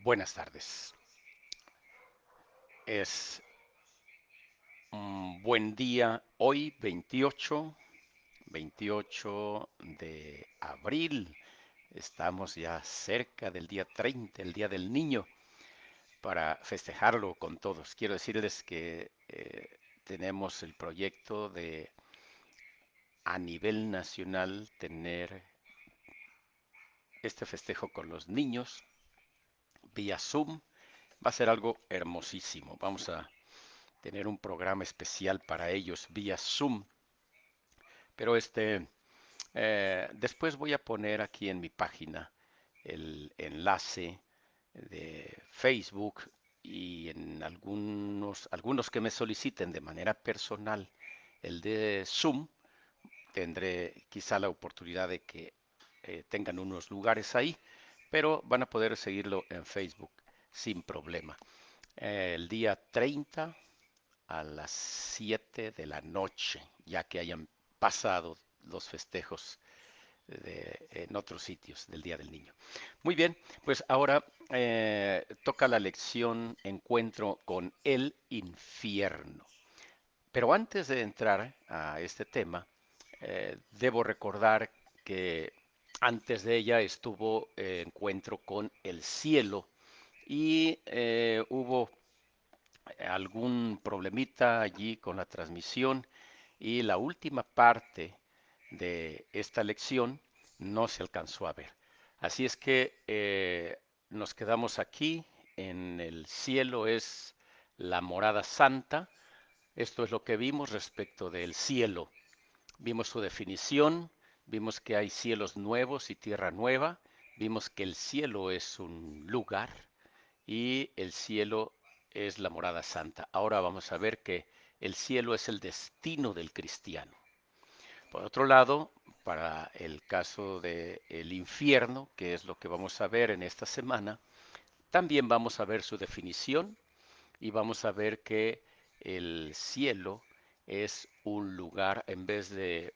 Buenas tardes. Es un buen día hoy, 28 de abril. Estamos ya cerca del día 30, el Día del Niño, para festejarlo con todos. Quiero decirles que tenemos el proyecto de a nivel nacional tener este festejo con los niños vía Zoom. Va a ser algo hermosísimo. Vamos a tener un programa especial para ellos vía Zoom. Pero después voy a poner aquí en mi página el enlace de Facebook y en algunos que me soliciten de manera personal el de Zoom, tendré quizá la oportunidad de que tengan unos lugares ahí, pero van a poder seguirlo en Facebook sin problema. El día 30 a las 7 de la noche, ya que hayan pasado los festejos en otros sitios del Día del Niño. Muy bien, pues ahora toca la lección Encuentro con el infierno. Pero antes de entrar a este tema, debo recordar que antes de ella estuvo Encuentro con el cielo y hubo algún problemita allí con la transmisión y la última parte de esta lección no se alcanzó a ver. Así es que nos quedamos aquí. En el cielo es la morada santa. Esto es lo que vimos respecto del cielo. Vimos su definición, vimos que hay cielos nuevos y tierra nueva, vimos que el cielo es un lugar y el cielo es la morada santa. Ahora vamos a ver que el cielo es el destino del cristiano. Por otro lado, para el caso del infierno, que es lo que vamos a ver en esta semana, también vamos a ver su definición y vamos a ver que el cielo es un lugar, en vez de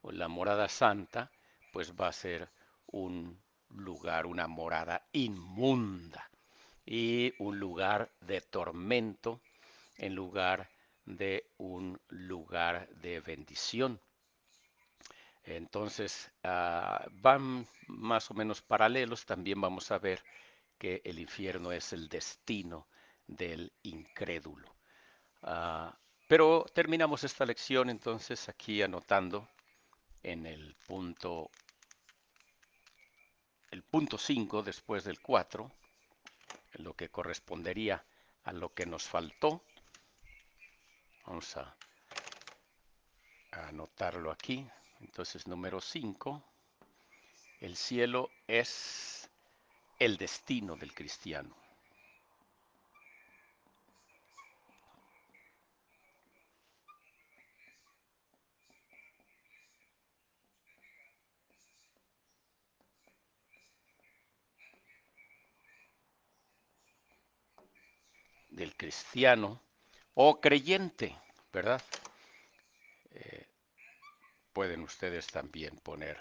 la morada santa, pues va a ser un lugar, una morada inmunda y un lugar de tormento en lugar de un lugar de bendición. Entonces, van más o menos paralelos. También vamos a ver que el infierno es el destino del incrédulo. Ah, pero terminamos esta lección entonces aquí anotando en el punto 5 después del 4, lo que correspondería a lo que nos faltó. Vamos a anotarlo aquí. Entonces, número 5, el cielo es el destino del cristiano. Del cristiano o creyente, ¿verdad? Eh, Pueden ustedes también poner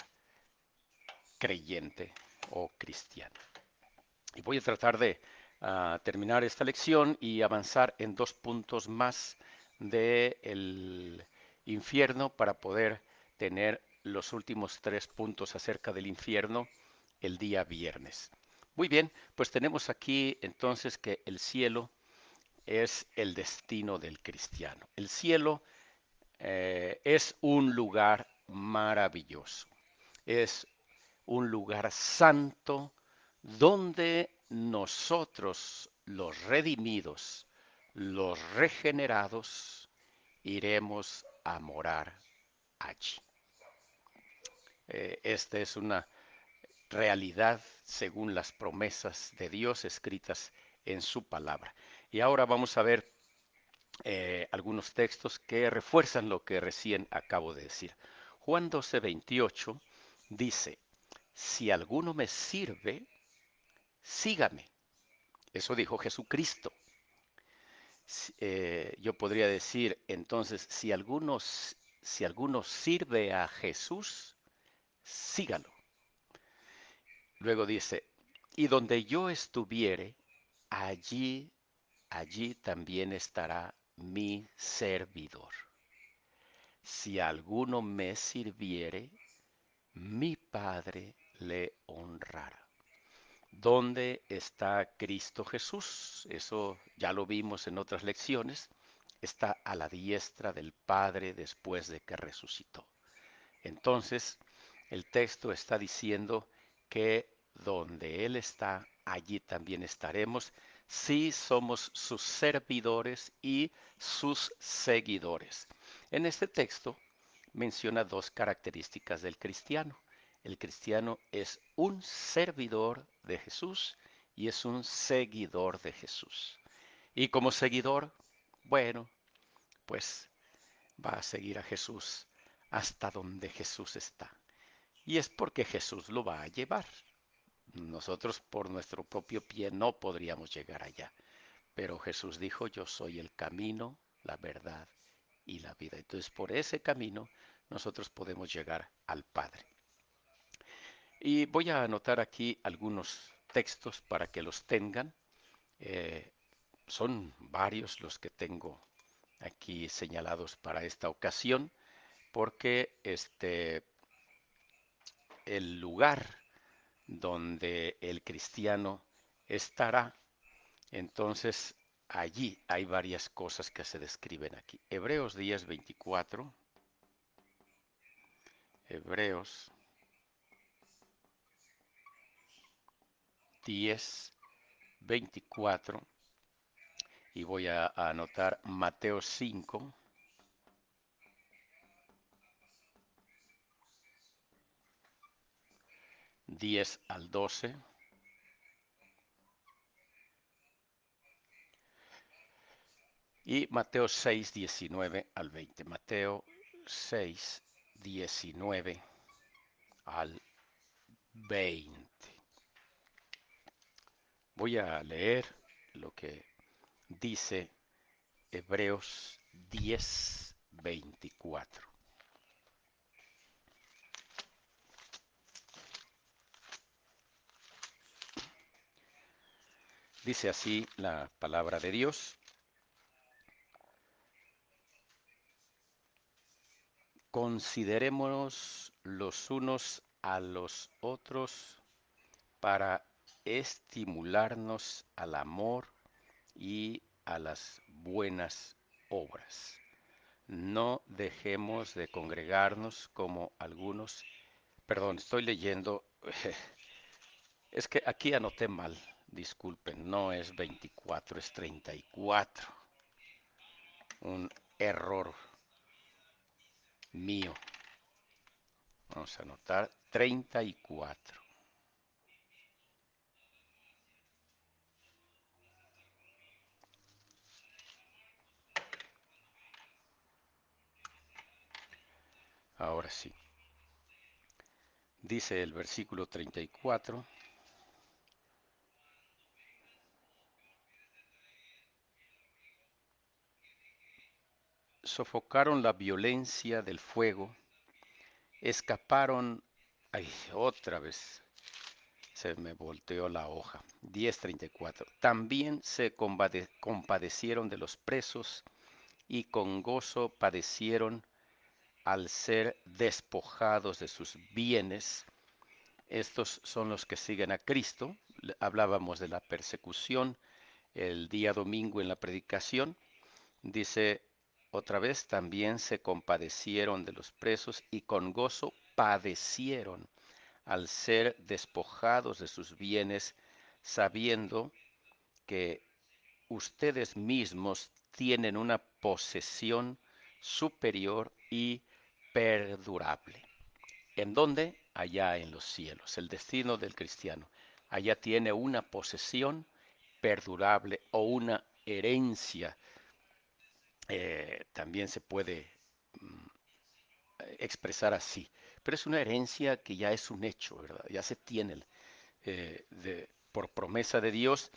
creyente o cristiano. Y voy a tratar de terminar esta lección y avanzar en dos puntos más del infierno para poder tener los últimos tres puntos acerca del infierno el día viernes. Muy bien, pues tenemos aquí entonces que el cielo es el destino del cristiano. El cielo es un lugar maravilloso, es un lugar santo donde nosotros, los redimidos, los regenerados, iremos a morar allí. Esta es una realidad según las promesas de Dios escritas en su palabra. Y ahora vamos a ver algunos textos que refuerzan lo que recién acabo de decir. Juan 12:28 dice, si alguno me sirve, sígame. Eso dijo Jesucristo. Yo podría decir entonces, si alguno sirve a Jesús, sígalo. Luego dice, Y donde yo estuviere, allí, allí también estará mi servidor. Si alguno me sirviere, mi Padre le honrará. ¿Dónde está Cristo Jesús? Eso ya lo vimos en otras lecciones. Está a la diestra del Padre después de que resucitó. Entonces, el texto está diciendo que donde Él está, allí también estaremos si somos sus servidores y sus seguidores. En este texto menciona dos características del cristiano. El cristiano es un servidor de Jesús y es un seguidor de Jesús. Y como seguidor, bueno, pues va a seguir a Jesús hasta donde Jesús está. Y es porque Jesús lo va a llevar. Nosotros por nuestro propio pie no podríamos llegar allá. Pero Jesús dijo, yo soy el camino, la verdad y la vida. Entonces por ese camino nosotros podemos llegar al Padre. Y voy a anotar aquí algunos textos para que los tengan. Eh, Son varios los que tengo aquí señalados para esta ocasión, porque el lugar donde el cristiano estará, entonces allí hay varias cosas que se describen aquí. Hebreos 10:24, Hebreos 10:24, y voy a anotar Mateo 5, 10 al 12, y Mateo 6:19 al 20. Mateo 6:19 al 20. Voy a leer lo que dice Hebreos 10:24. Dice así la palabra de Dios: considerémonos los unos a los otros para estimularnos al amor y a las buenas obras. No dejemos de congregarnos como algunos. Perdón, estoy leyendo. Es que aquí anoté mal. Disculpen, no es 24, es 34. Un error mío. Vamos a anotar 34. Ahora sí. Dice el versículo 34. Sofocaron la violencia del fuego, escaparon. Ay, otra vez se me volteó la hoja. 10:34. También se compadecieron de los presos y con gozo padecieron al ser despojados de sus bienes. Estos son los que siguen a Cristo. Hablábamos de la persecución el día domingo en la predicación. Dice otra vez, también se compadecieron de los presos y con gozo padecieron al ser despojados de sus bienes, sabiendo que ustedes mismos tienen una posesión superior y perdurable. ¿En dónde? Allá en los cielos, el destino del cristiano. Allá tiene una posesión perdurable o una herencia. También se puede mm, expresar así. Pero es una herencia que ya es un hecho, ¿verdad? Ya se tiene, por promesa de Dios,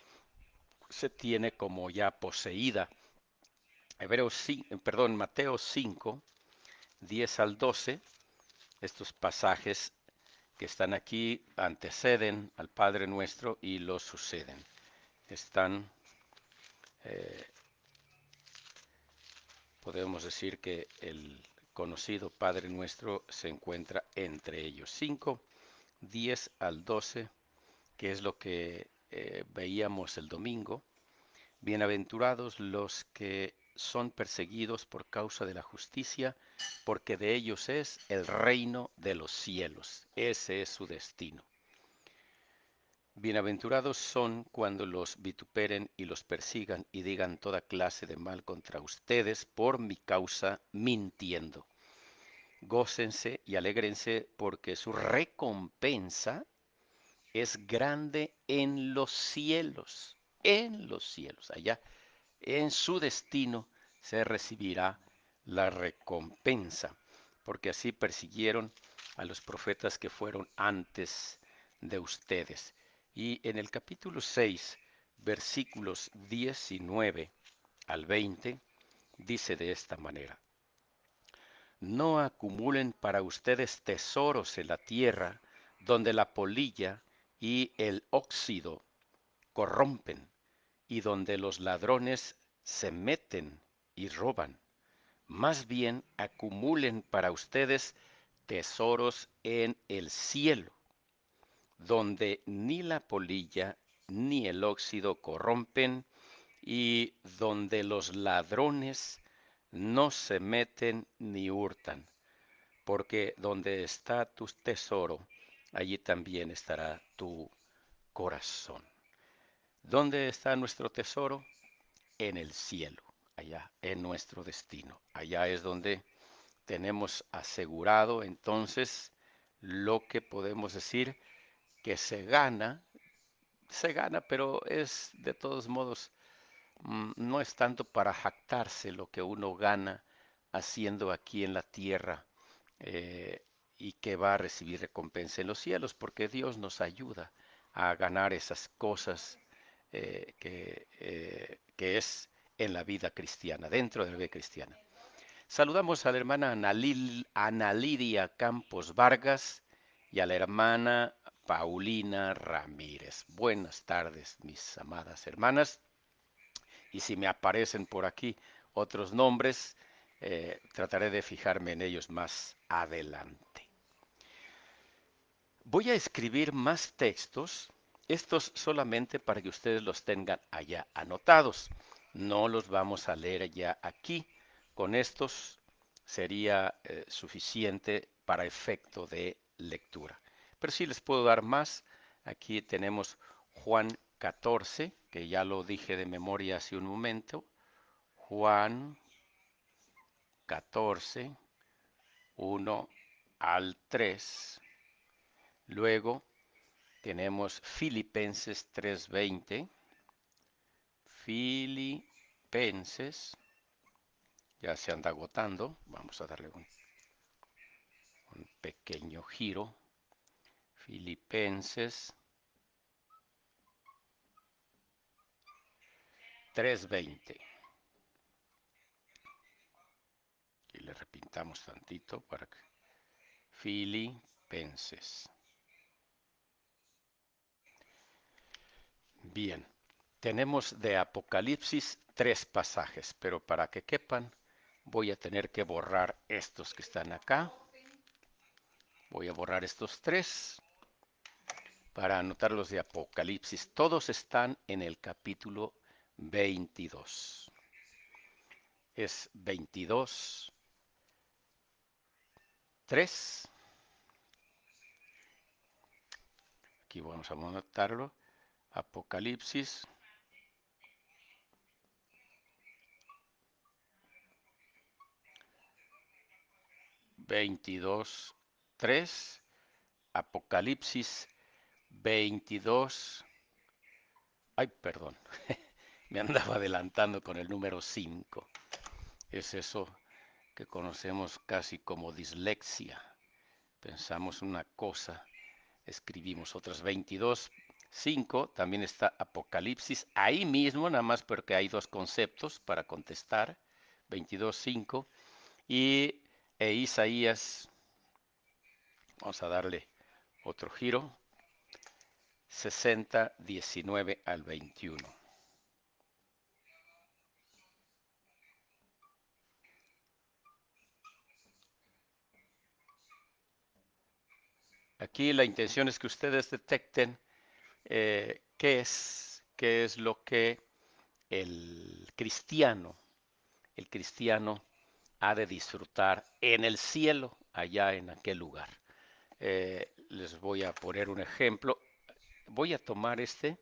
se tiene como ya poseída. Mateo 5, 10 al 12, estos pasajes que están aquí anteceden al Padre Nuestro y lo suceden. Están, eh, podemos decir que el conocido Padre Nuestro se encuentra entre ellos. 5, 10 al 12, que es lo que veíamos el domingo. Bienaventurados los que son perseguidos por causa de la justicia, porque de ellos es el reino de los cielos. Ese es su destino. Bienaventurados son cuando los vituperen y los persigan y digan toda clase de mal contra ustedes por mi causa, mintiendo. Gócense y alégrense porque su recompensa es grande en los cielos, allá en su destino se recibirá la recompensa, porque así persiguieron a los profetas que fueron antes de ustedes. Y en el capítulo 6, versículos 19 al 20, dice de esta manera: No acumulen para ustedes tesoros en la tierra, donde la polilla y el óxido corrompen, y donde los ladrones se meten y roban. Más bien acumulen para ustedes tesoros en el cielo, donde ni la polilla ni el óxido corrompen, y donde los ladrones no se meten ni hurtan, porque donde está tu tesoro, allí también estará tu corazón. ¿Dónde está nuestro tesoro? En el cielo, allá, en nuestro destino. Allá es donde tenemos asegurado entonces lo que podemos decir que se gana, pero es de todos modos, no es tanto para jactarse lo que uno gana haciendo aquí en la tierra, eh, y que va a recibir recompensa en los cielos, porque Dios nos ayuda a ganar esas cosas, que es en la vida cristiana, dentro de la vida cristiana. Saludamos a la hermana Ana Lidia Campos Vargas y a la hermana Paulina Ramírez. Buenas tardes, mis amadas hermanas. Y si me aparecen por aquí otros nombres, trataré de fijarme en ellos más adelante. Voy a escribir más textos, estos solamente para que ustedes los tengan allá anotados. No los vamos a leer ya aquí. Con estos sería suficiente para efecto de lectura. Pero sí les puedo dar más. Aquí tenemos Juan 14, que ya lo dije de memoria hace un momento. Juan 14, 1 al 3. Luego tenemos Filipenses 3:20. Filipenses, ya se anda agotando. Vamos a darle un pequeño giro. Filipenses 3:20. Y le repintamos tantito para que... Filipenses. Bien, tenemos de Apocalipsis 3 pasajes, pero para que quepan voy a tener que borrar estos que están acá. Voy a borrar estos 3 para anotar los de Apocalipsis. Todos están en el capítulo 22. Es 22, 3. Aquí vamos a anotarlo. Apocalipsis 22, 3. Apocalipsis 22. Ay, perdón. Me andaba adelantando con el número 5. Es eso que conocemos casi como dislexia. Pensamos una cosa, escribimos otras. 22, 5. También está Apocalipsis ahí mismo, nada más porque hay dos conceptos para contestar. 22, 5. Y Isaías, vamos a darle Otro giro, 60, 19 al 21. Aquí la intención es que ustedes detecten qué es lo que el cristiano ha de disfrutar en el cielo, allá en aquel lugar. Les voy a poner un ejemplo. Voy a tomar este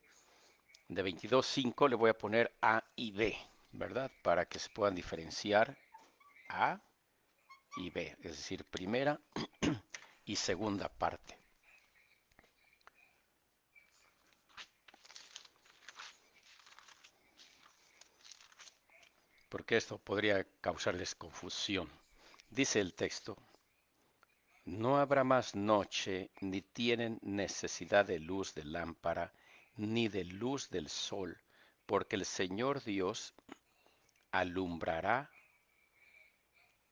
de 22.5, le voy a poner A y B, ¿verdad? Para que se puedan diferenciar A y B, es decir, primera y segunda parte. Porque esto podría causarles confusión. Dice el texto, no habrá más noche, ni tienen necesidad de luz de lámpara, ni de luz del sol, porque el Señor Dios alumbrará,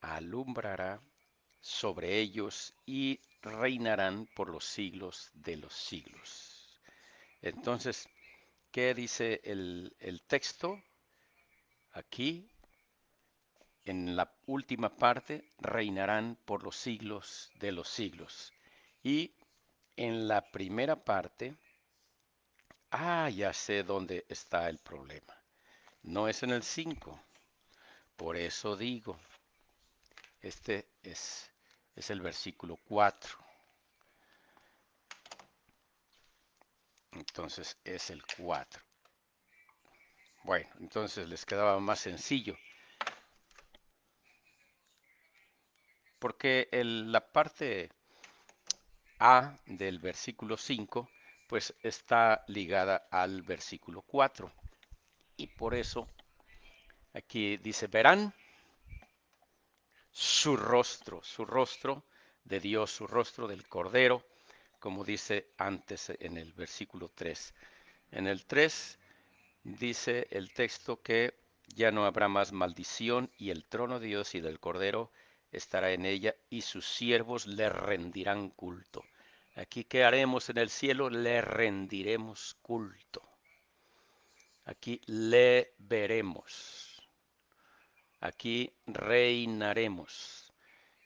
alumbrará sobre ellos y reinarán por los siglos de los siglos. Entonces, ¿qué dice el texto? Aquí, en la última parte, reinarán por los siglos de los siglos. Y en la primera parte, ya sé dónde está el problema. No es en el 5. Por eso digo, este es el versículo 4. Entonces es el 4. Bueno, entonces les quedaba más sencillo. Porque la parte A del versículo 5 pues está ligada al versículo 4. Y por eso aquí dice, verán su rostro de Dios, su rostro del Cordero, como dice antes en el versículo 3. En el 3 dice el texto que ya no habrá más maldición y el trono de Dios y del Cordero estará en ella y sus siervos le rendirán culto. Aquí, ¿qué haremos en el cielo? Le rendiremos culto. Aquí le veremos. Aquí reinaremos.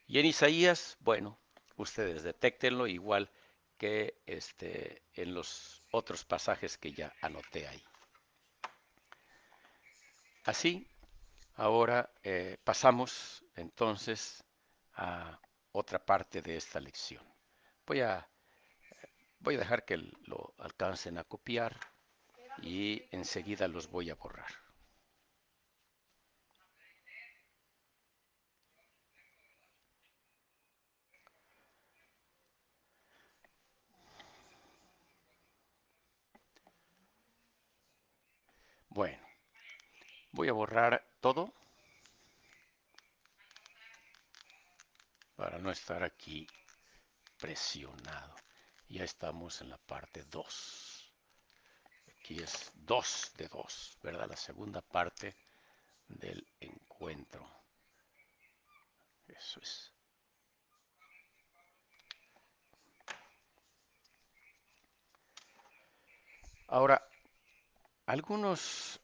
Y en Isaías, bueno, ustedes detéctenlo igual que en los otros pasajes que ya anoté ahí. Así, ahora pasamos entonces a otra parte de esta lección. Voy a, voy a dejar que lo alcancen a copiar y enseguida los voy a borrar. Bueno, voy a borrar todo para no estar aquí presionado. Ya estamos en la parte 2. Aquí es 2 de 2, ¿verdad? La segunda parte del encuentro. Eso es. Ahora, algunos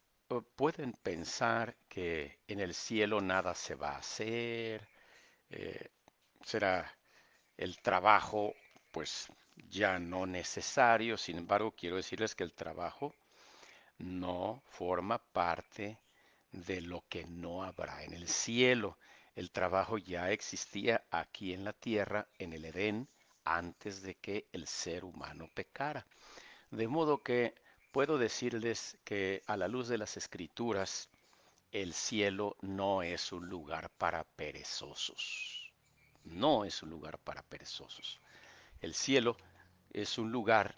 pueden pensar que en el cielo nada se va a hacer, eh, será el trabajo pues ya no necesario. Sin embargo, quiero decirles que el trabajo no forma parte de lo que no habrá en el cielo. El trabajo ya existía aquí en la tierra, en el Edén, antes de que el ser humano pecara. De modo que puedo decirles que a la luz de las escrituras, el cielo no es un lugar para perezosos. No es un lugar para perezosos. El cielo es un lugar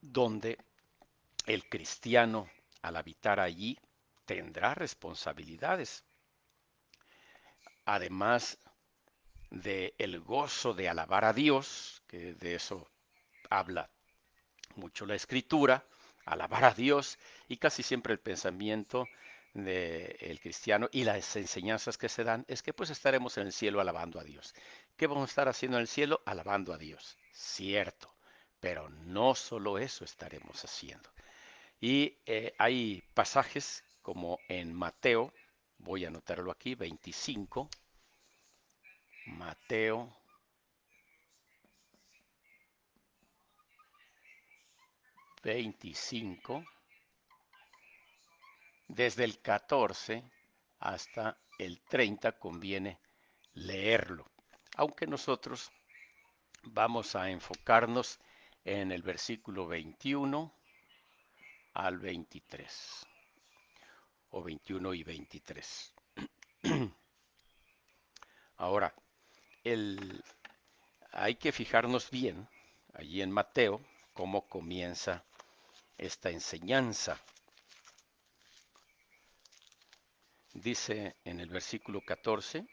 donde el cristiano, al habitar allí, tendrá responsabilidades, además de el gozo de alabar a Dios, que de eso habla mucho la escritura, alabar a Dios, y casi siempre el pensamiento del cristiano y las enseñanzas que se dan es que pues estaremos en el cielo alabando a Dios. ¿Qué vamos a estar haciendo en el cielo? Alabando a Dios. cierto, pero no solo eso estaremos haciendo. Y hay pasajes como en Mateo, voy a anotarlo aquí, 25, Mateo 25, desde el 14 hasta el 30 conviene leerlo, aunque nosotros vamos a enfocarnos en el versículo 21 al 23, o 21 y 23. Ahora, el, hay que fijarnos bien allí en Mateo cómo comienza esta enseñanza. Dice en el versículo 14,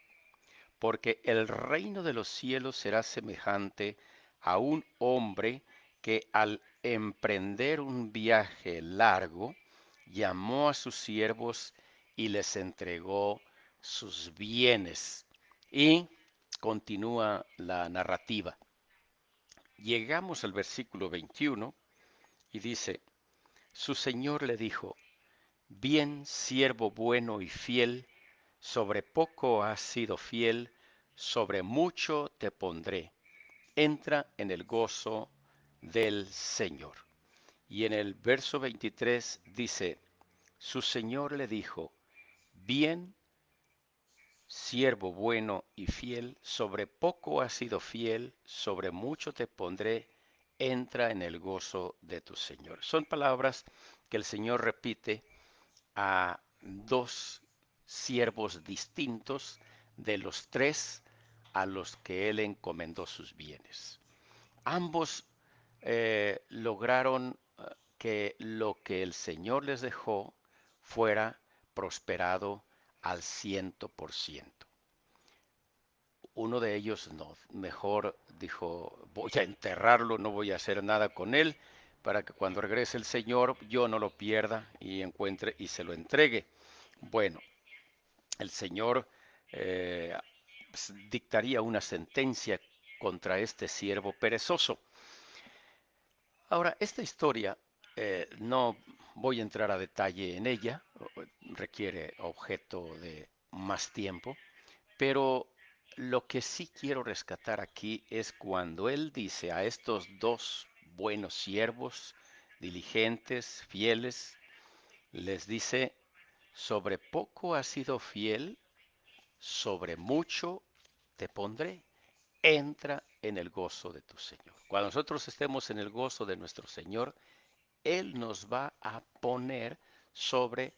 porque el reino de los cielos será semejante a un hombre que al emprender un viaje largo llamó a sus siervos y les entregó sus bienes. Y continúa la narrativa. Llegamos al versículo 21 y dice, su señor le dijo, bien siervo bueno y fiel, sobre poco has sido fiel, sobre mucho te pondré. Entra en el gozo del Señor. Y en el verso 23 dice, su Señor le dijo, bien, siervo bueno y fiel, sobre poco has sido fiel, sobre mucho te pondré, entra en el gozo de tu Señor. Son palabras que el Señor repite a dos siervos distintos de los tres a los que él encomendó sus bienes. Ambos lograron que lo que el Señor les dejó fuera prosperado al 100%. Uno de ellos no, mejor dijo, voy a enterrarlo, no voy a hacer nada con él, para que cuando regrese el Señor yo no lo pierda y encuentre y se lo entregue. Bueno, el Señor eh, dictaría una sentencia contra este siervo perezoso. Ahora, esta historia no voy a entrar a detalle en ella, requiere objeto de más tiempo, pero lo que sí quiero rescatar aquí es cuando él dice a estos dos buenos siervos, diligentes, fieles, les dice, sobre poco has sido fiel, sobre mucho te pondré. Entra en el gozo de tu Señor. Cuando nosotros estemos en el gozo de nuestro Señor, Él nos va a poner sobre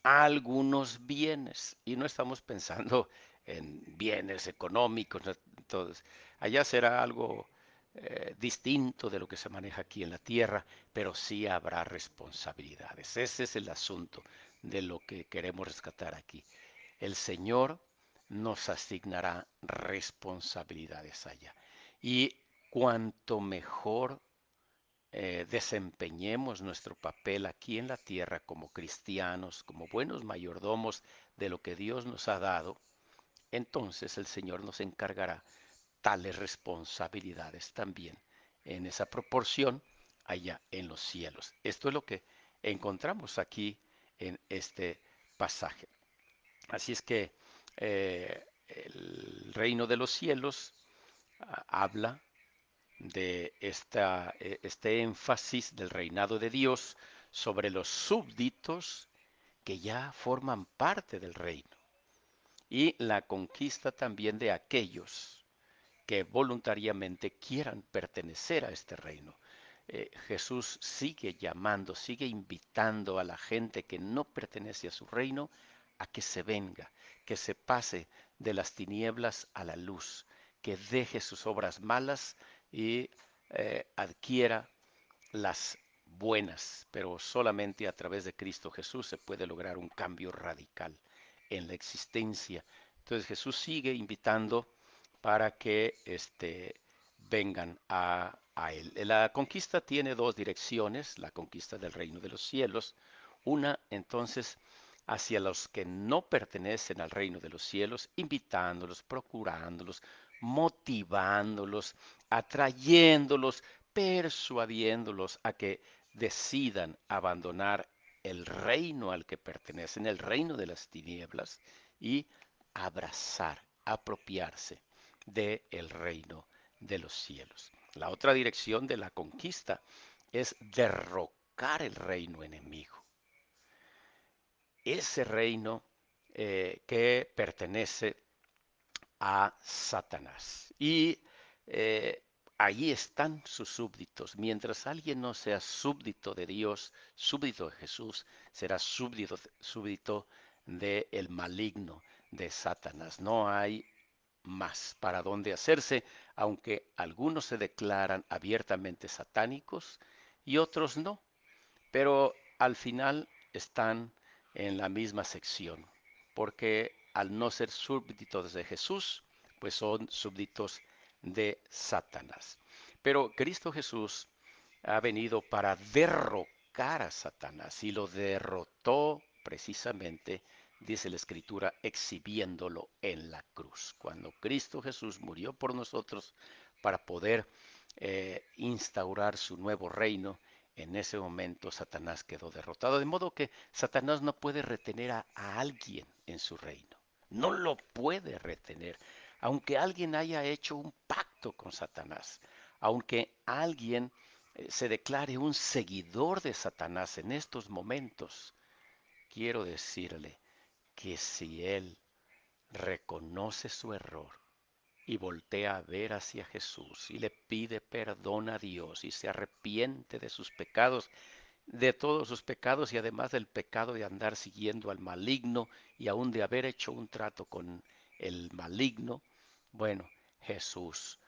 algunos bienes. Y no estamos pensando en bienes económicos. Entonces, allá será algo distinto de lo que se maneja aquí en la tierra, pero sí habrá responsabilidades. Ese es el asunto de lo que queremos rescatar aquí. El Señor nos asignará responsabilidades allá. Y cuanto mejor desempeñemos nuestro papel aquí en la tierra como cristianos, como buenos mayordomos de lo que Dios nos ha dado, entonces el Señor nos encargará tales responsabilidades también en esa proporción allá en los cielos. Esto es lo que encontramos aquí en este pasaje. Así es que el reino de los cielos habla de este énfasis del reinado de Dios sobre los súbditos que ya forman parte del reino y la conquista también de aquellos que voluntariamente quieran pertenecer a este reino. Jesús sigue llamando, sigue invitando a la gente que no pertenece a su reino a que se venga, que se pase de las tinieblas a la luz, que deje sus obras malas y adquiera las buenas, pero solamente a través de Cristo Jesús se puede lograr un cambio radical en la existencia. Entonces Jesús sigue invitando para que vengan a Él. La conquista tiene dos direcciones, la conquista del reino de los cielos, una entonces hacia los que no pertenecen al reino de los cielos, invitándolos, procurándolos, motivándolos, atrayéndolos, persuadiéndolos a que decidan abandonar el reino al que pertenecen, el reino de las tinieblas, y abrazar, apropiarse del reino de los cielos. La otra dirección de la conquista es derrocar el reino enemigo, ese reino que pertenece a Satanás. Y eh, ahí están sus súbditos. Mientras alguien no sea súbdito de Dios, súbdito de Jesús, será súbdito del maligno, de Satanás. No hay más para dónde hacerse, aunque algunos se declaran abiertamente satánicos y otros no, pero al final están en la misma sección, porque al no ser súbditos de Jesús, pues son súbditos de Satanás. Pero Cristo Jesús ha venido para derrocar a Satanás y lo derrotó precisamente, dice la Escritura, exhibiéndolo en la cruz. Cuando Cristo Jesús murió por nosotros para poder instaurar su nuevo reino, en ese momento Satanás quedó derrotado. De modo que Satanás no puede retener a alguien en su reino. No lo puede retener. Aunque alguien haya hecho un pacto con Satanás, aunque alguien se declare un seguidor de Satanás en estos momentos, quiero decirle que si él reconoce su error y voltea a ver hacia Jesús y le pide perdón a Dios y se arrepiente de sus pecados, de todos sus pecados y además del pecado de andar siguiendo al maligno y aún de haber hecho un trato con el maligno, bueno, Jesús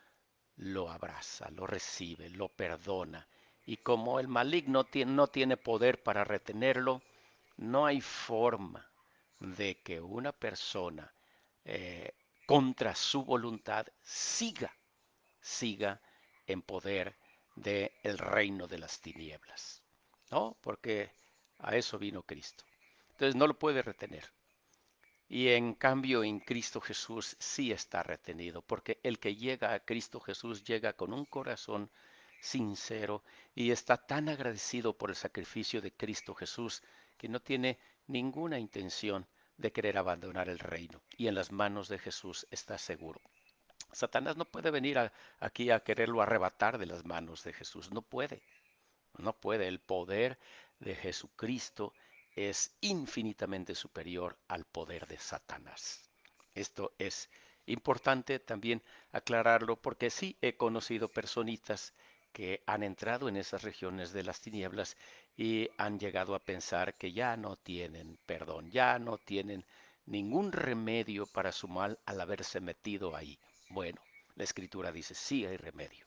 lo abraza, lo recibe, lo perdona. Y como el maligno no tiene poder para retenerlo, no hay forma de que una persona eh, contra su voluntad siga en poder del reino de las tinieblas. ¿No? Porque a eso vino Cristo. Entonces no lo puede retener. Y en cambio en Cristo Jesús sí está retenido, porque el que llega a Cristo Jesús llega con un corazón sincero y está tan agradecido por el sacrificio de Cristo Jesús que no tiene ninguna intención de querer abandonar el reino. Y en las manos de Jesús está seguro. Satanás no puede venir aquí a quererlo arrebatar de las manos de Jesús. No puede. No puede. El poder de Jesucristo es infinitamente superior al poder de Satanás. Esto es importante también aclararlo porque sí he conocido personitas que han entrado en esas regiones de las tinieblas y han llegado a pensar que ya no tienen perdón, ya no tienen ningún remedio para su mal al haberse metido ahí. Bueno, la Escritura dice, sí hay remedio.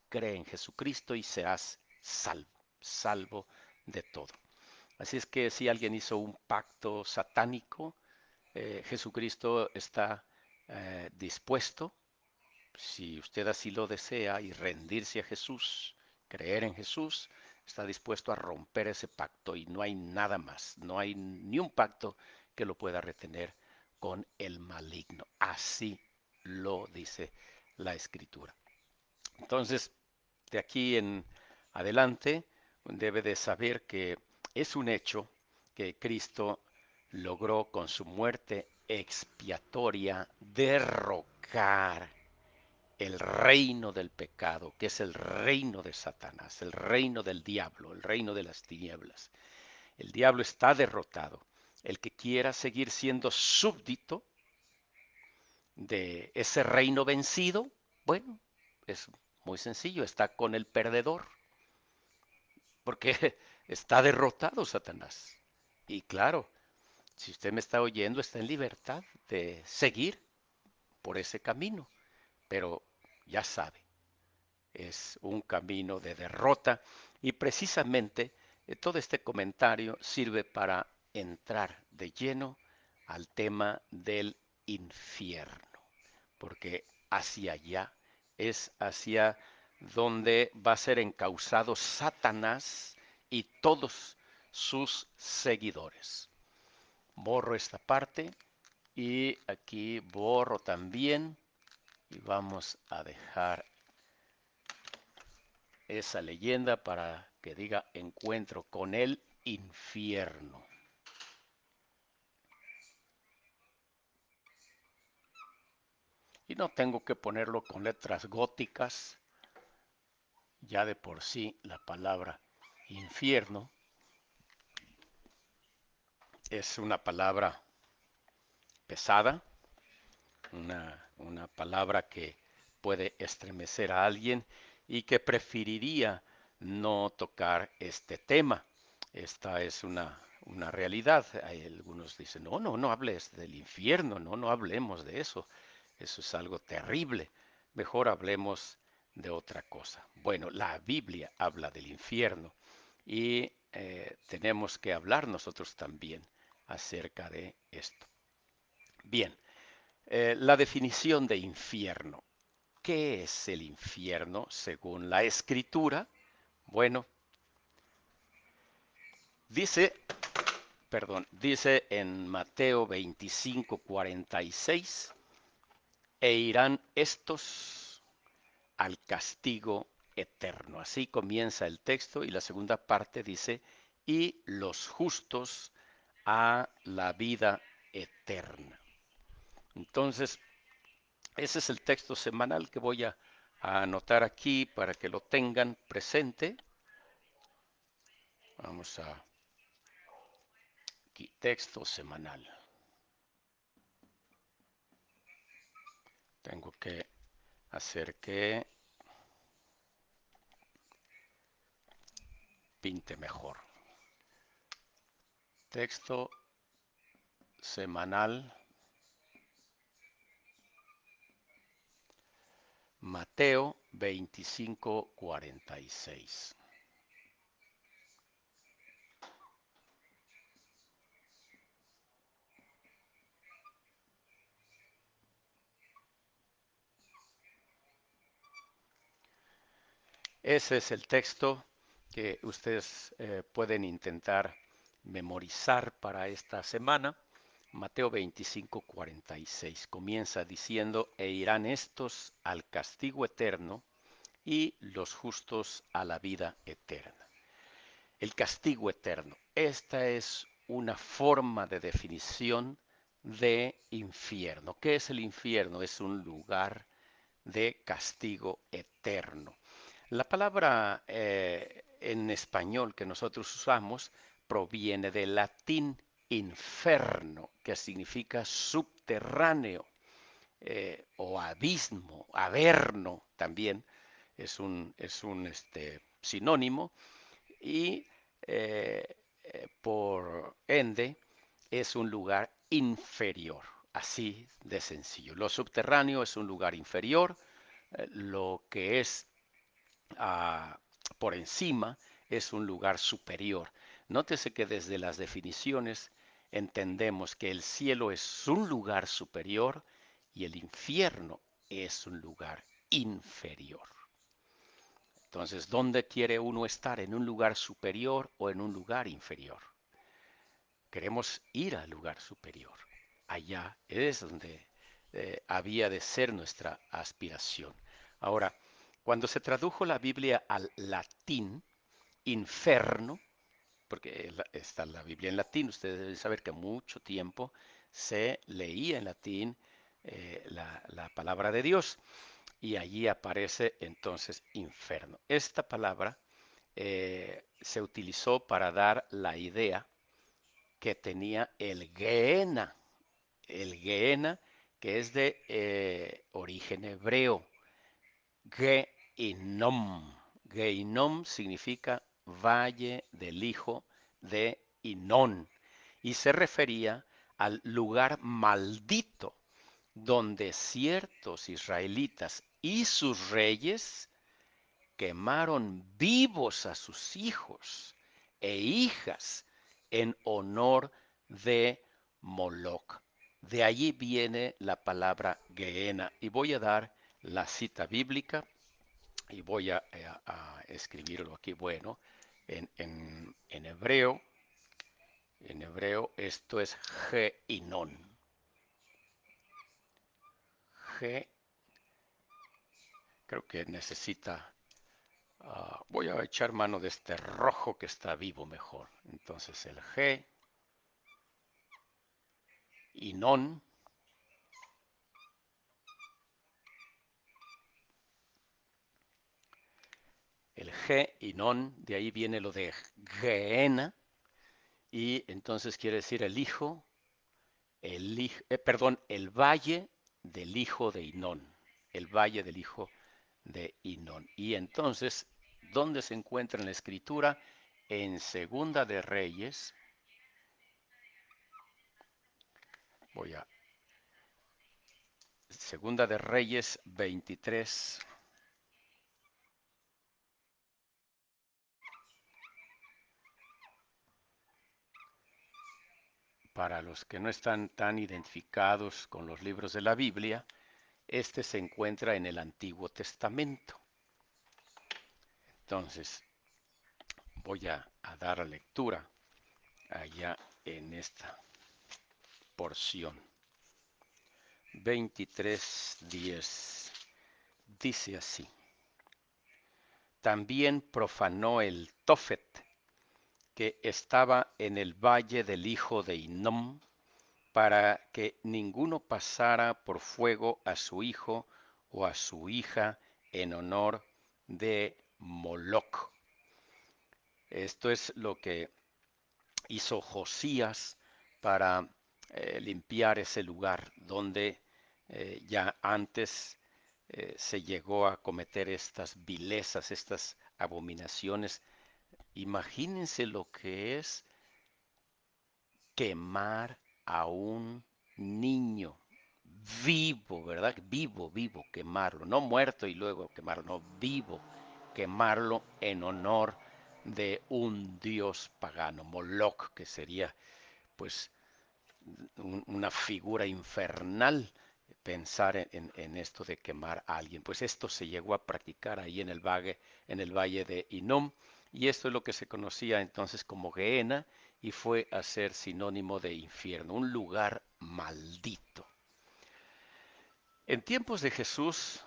Cree en Jesucristo y serás salvo de todo. Así es que si alguien hizo un pacto satánico, Jesucristo está dispuesto, si usted así lo desea, y rendirse a Jesús, creer en Jesús, está dispuesto a romper ese pacto y no hay nada más, no hay ni un pacto que lo pueda retener con el maligno. Así lo dice la Escritura. Entonces, de aquí en adelante, debe de saber que es un hecho que Cristo logró con su muerte expiatoria derrocar el reino del pecado, que es el reino de Satanás, el reino del diablo, el reino de las tinieblas. El diablo está derrotado. El que quiera seguir siendo súbdito de ese reino vencido, bueno, es muy sencillo, está con el perdedor, porque está derrotado Satanás. Y claro, si usted me está oyendo, está en libertad de seguir por ese camino, pero ya sabe, es un camino de derrota y precisamente todo este comentario sirve para entrar de lleno al tema del infierno, porque hacia allá es hacia donde va a ser encausado Satanás y todos sus seguidores. Borro esta parte y aquí borro también Y vamos a dejar esa leyenda para que diga encuentro con el infierno. Y no tengo que ponerlo con letras góticas. Ya de por sí la palabra infierno es una palabra pesada, una palabra que puede estremecer a alguien y que preferiría no tocar este tema. Esta es una realidad. Hay algunos dicen, no, no, no hables del infierno, no, no hablemos de eso. Eso es algo terrible. Mejor hablemos de otra cosa. Bueno, la Biblia habla del infierno y tenemos que hablar nosotros también acerca de esto. Bien, la definición de infierno. ¿Qué es el infierno según la escritura? Bueno, dice, dice en Mateo 25:46, e irán estos al castigo eterno. Así comienza el texto y la segunda parte dice, y los justos a la vida eterna. Entonces, ese es el texto semanal que voy a anotar aquí para que lo tengan presente. Vamos a aquí, texto semanal. Tengo que hacer que pinte mejor. Texto semanal Mateo 25:46. Ese es el texto que ustedes pueden intentar memorizar para esta semana. Mateo 25:46 comienza diciendo, e irán estos al castigo eterno y los justos a la vida eterna. El castigo eterno. Esta es una forma de definición de infierno. ¿Qué es el infierno? Es un lugar de castigo eterno. La palabra en español que nosotros usamos proviene del latín inferno, que significa subterráneo o abismo, averno también es un sinónimo y por ende es un lugar inferior, así de sencillo. Lo subterráneo es un lugar inferior, lo que es ah, por encima es un lugar superior. Nótese que desde las definiciones entendemos que el cielo es un lugar superior y el infierno es un lugar inferior. Entonces, ¿dónde quiere uno estar? ¿En un lugar superior o en un lugar inferior? Queremos ir al lugar superior. Allá es donde había de ser nuestra aspiración. Ahora, cuando se tradujo la Biblia al latín, inferno, porque está la Biblia en latín, ustedes deben saber que mucho tiempo se leía en latín la palabra de Dios y allí aparece entonces infierno. Esta palabra se utilizó para dar la idea que tenía el Gehenna que es de origen hebreo, Gehinom. Gehinom significa valle del hijo de Hinón y se refería al lugar maldito donde ciertos israelitas y sus reyes quemaron vivos a sus hijos e hijas en honor de Moloc. De allí viene la palabra Gehenna. Y voy a dar la cita bíblica y voy a escribirlo aquí. Bueno, en hebreo esto es Geinón. creo que necesita, voy a echar mano de este rojo que está vivo mejor. Entonces el G, Inon, el G, Inon, de ahí viene lo de Geena, y entonces quiere decir perdón, el valle del hijo de Inón, el valle del hijo de Inón. Y entonces, ¿dónde se encuentra en la escritura? En Segunda de Reyes, voy a Segunda de Reyes 23. Para los que no están tan identificados con los libros de la Biblia, este se encuentra en el Antiguo Testamento. Entonces, voy a dar lectura allá en esta porción. 23:10 dice así: también profanó el Tofet que estaba en el valle del hijo de Hinnom, para que ninguno pasara por fuego a su hijo o a su hija en honor de Moloc. Esto es lo que hizo Josías para limpiar ese lugar donde ya antes se llegó a cometer estas vilezas, estas abominaciones. Imagínense lo que es quemar a un niño vivo, ¿verdad? Vivo, vivo, quemarlo, no muerto y luego quemarlo, no, vivo, quemarlo en honor de un dios pagano, Moloch, que sería pues una figura infernal. Pensar en esto de quemar a alguien, pues esto se llegó a practicar ahí en el valle de Hinnom, y esto es lo que se conocía entonces como Gehenna, y fue a ser sinónimo de infierno, un lugar maldito. En tiempos de Jesús,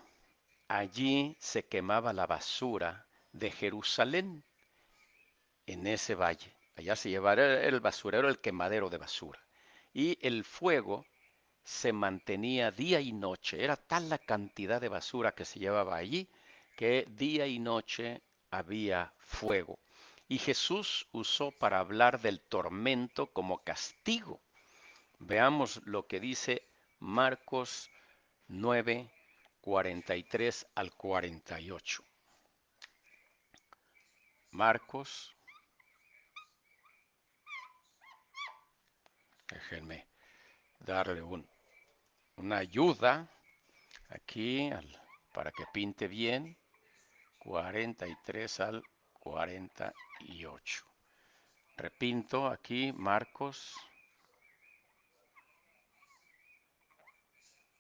allí se quemaba la basura de Jerusalén, en ese valle. Allá se llevaba el basurero, el quemadero de basura. Y el fuego se mantenía día y noche. Era tal la cantidad de basura que se llevaba allí que día y noche había fuego. Y Jesús usó para hablar del tormento como castigo. Veamos lo que dice Marcos 9, 43 al 48. Marcos, déjenme darle una ayuda aquí para que pinte bien. 43 al 48. Repito aquí Marcos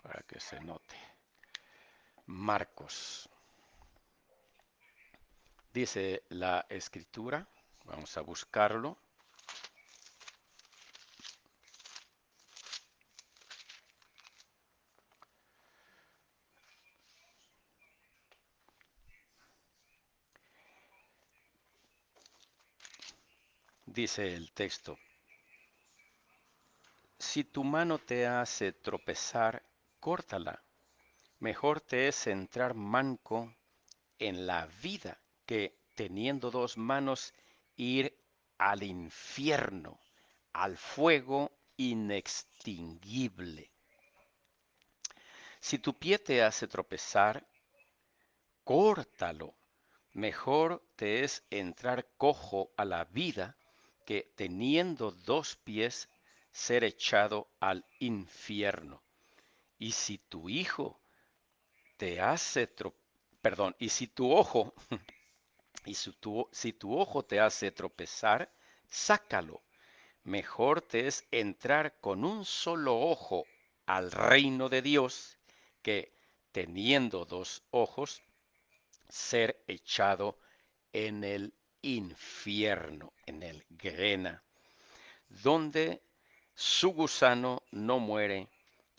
para que se note. Marcos. Dice la escritura, vamos a buscarlo. Dice el texto: si tu mano te hace tropezar, córtala. Mejor te es entrar manco en la vida que teniendo dos manos ir al infierno, al fuego inextinguible. Si tu pie te hace tropezar, córtalo. Mejor te es entrar cojo a la vida que teniendo dos pies ser echado al infierno. Y si tu hijo te hace perdón, y si tu ojo si tu ojo te hace tropezar, sácalo. Mejor te es entrar con un solo ojo al reino de Dios que teniendo dos ojos ser echado en el infierno, en el Gehenna, donde su gusano no muere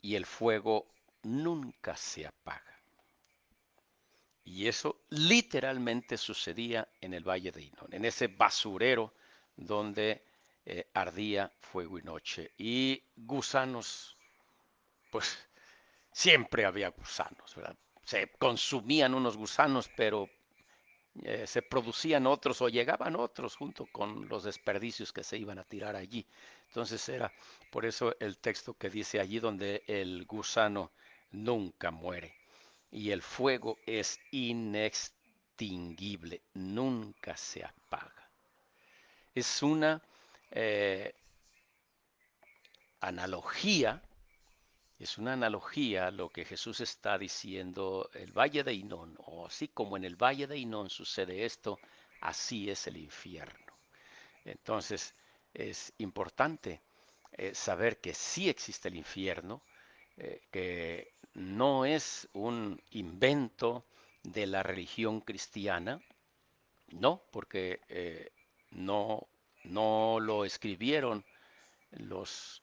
y el fuego nunca se apaga. Y eso literalmente sucedía en el Valle de Hinón, en ese basurero donde ardía fuego y noche. Y gusanos, pues siempre había gusanos, ¿verdad? Se consumían unos gusanos, pero se producían otros o llegaban otros junto con los desperdicios que se iban a tirar allí. Entonces era por eso el texto que dice allí donde el gusano nunca muere y el fuego es inextinguible, nunca se apaga. Es una eh, analogía, es una analogía lo que Jesús está diciendo, el valle de Hinón, o así como en el valle de Hinón sucede esto, así es el infierno. Entonces es importante saber que sí existe el infierno, que no es un invento de la religión cristiana, no, porque no, no lo escribieron los,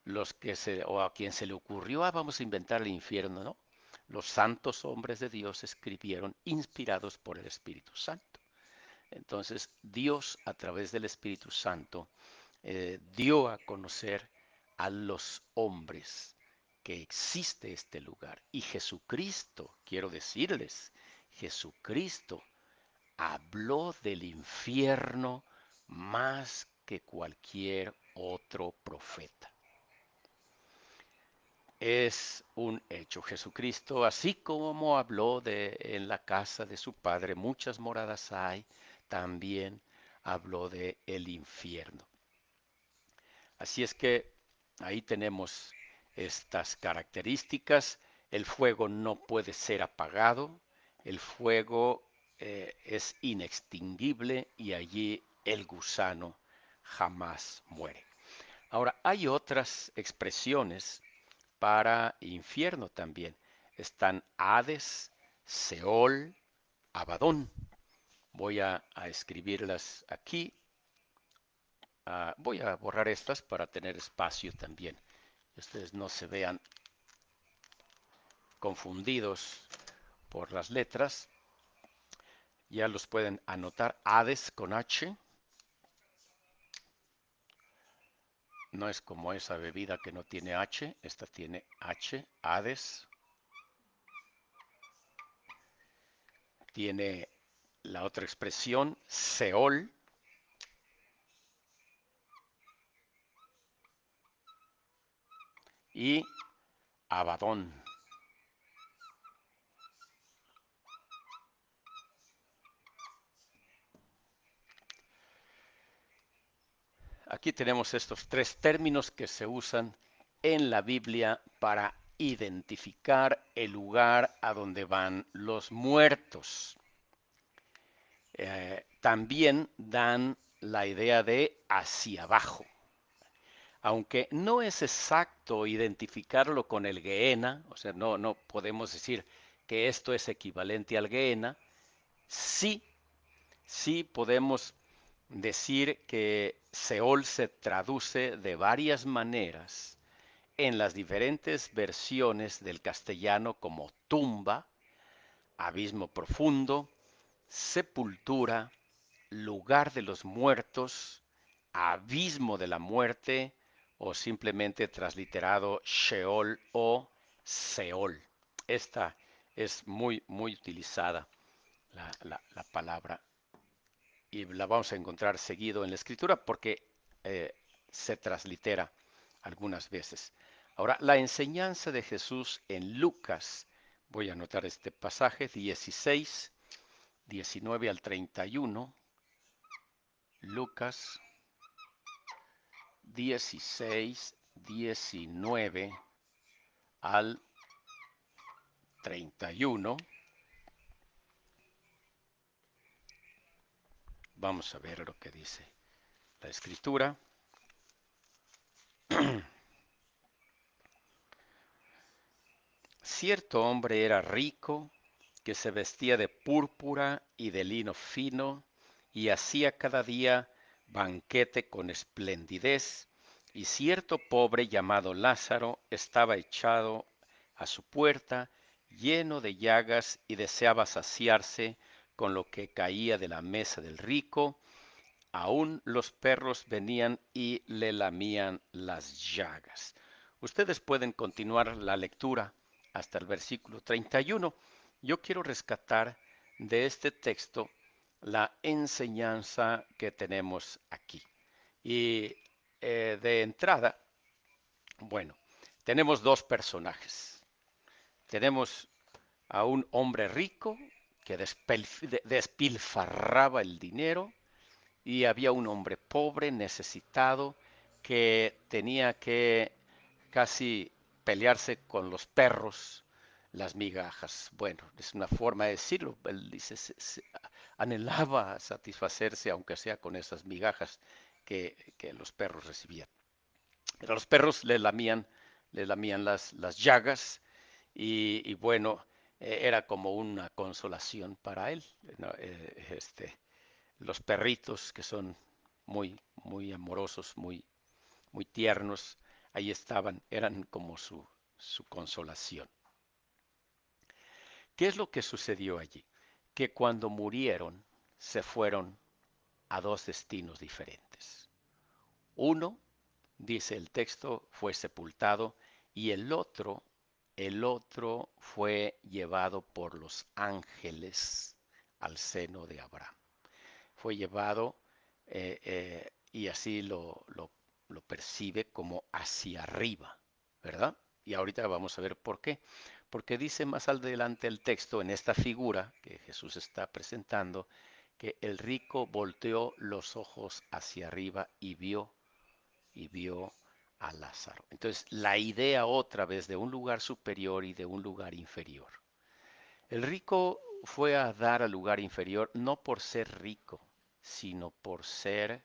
los que se, o a quien se le ocurrió, vamos a inventar el infierno, ¿no? Los santos hombres de Dios escribieron inspirados por el Espíritu Santo. Entonces, Dios a través del Espíritu Santo dio a conocer a los hombres que existe este lugar. Y Jesucristo, quiero decirles, Jesucristo habló del infierno más que cualquier otro profeta. Es un hecho. Jesucristo, así como habló de en la casa de su padre, muchas moradas hay, también habló de el infierno. Así es que ahí tenemos estas características. El fuego no puede ser apagado, el fuego es inextinguible y allí el gusano jamás muere. Ahora, hay otras expresiones para infierno también. Están Hades, Seol, Abadón. Voy a escribirlas aquí. Voy a borrar estas para tener espacio también. Y ustedes no se vean confundidos por las letras. Ya los pueden anotar. Hades con H. No es como esa bebida que no tiene H. Esta tiene H. Hades. Tiene la otra expresión, Seol. Y Abadón. Aquí tenemos estos tres términos que se usan en la Biblia para identificar el lugar a donde van los muertos. También dan la idea de hacia abajo. Aunque no es exacto identificarlo con el Gehenna, o sea, no podemos decir que esto es equivalente al Gehenna, sí, sí podemos decir que Seol se traduce de varias maneras en las diferentes versiones del castellano como tumba, abismo profundo, sepultura, lugar de los muertos, abismo de la muerte o simplemente transliterado Sheol o Seol. Esta es muy utilizada la palabra y la vamos a encontrar seguido en la escritura porque eh, se translitera algunas veces. Ahora, la enseñanza de Jesús en Lucas, voy a anotar este pasaje, 16, 19 al 31, Lucas 16, 19 al 31. Vamos a ver lo que dice la escritura. Cierto hombre era rico, que se vestía de púrpura y de lino fino, y hacía cada día banquete con esplendidez, y cierto pobre llamado Lázaro estaba echado a su puerta, lleno de llagas, y deseaba saciarse con lo que caía de la mesa del rico. Aún los perros venían y le lamían las llagas. Ustedes pueden continuar la lectura hasta el versículo 31. Yo quiero rescatar de este texto la enseñanza que tenemos aquí. Y de entrada, bueno, tenemos dos personajes. Tenemos a un hombre rico que despilfarraba el dinero, y había un hombre pobre, necesitado, que tenía que casi pelearse con los perros las migajas. Bueno, es una forma de decirlo. Él dice, anhelaba satisfacerse, aunque sea con esas migajas que los perros recibían. Pero los perros le lamían las llagas, y bueno, era como una consolación para él, ¿no? Los perritos, que son muy amorosos, muy tiernos, ahí estaban, eran como su consolación. ¿Qué es lo que sucedió allí? Que cuando murieron se fueron a dos destinos diferentes. Uno, dice el texto, fue sepultado, y el otro fue llevado por los ángeles al seno de Abraham. Fue llevado, y así lo percibe como hacia arriba, ¿verdad? Y ahorita vamos a ver por qué. Porque dice más adelante el texto, en esta figura que Jesús está presentando, que el rico volteó los ojos hacia arriba y vio a Lázaro. Entonces, la idea otra vez de un lugar superior y de un lugar inferior. El rico fue a dar al lugar inferior no por ser rico, sino por ser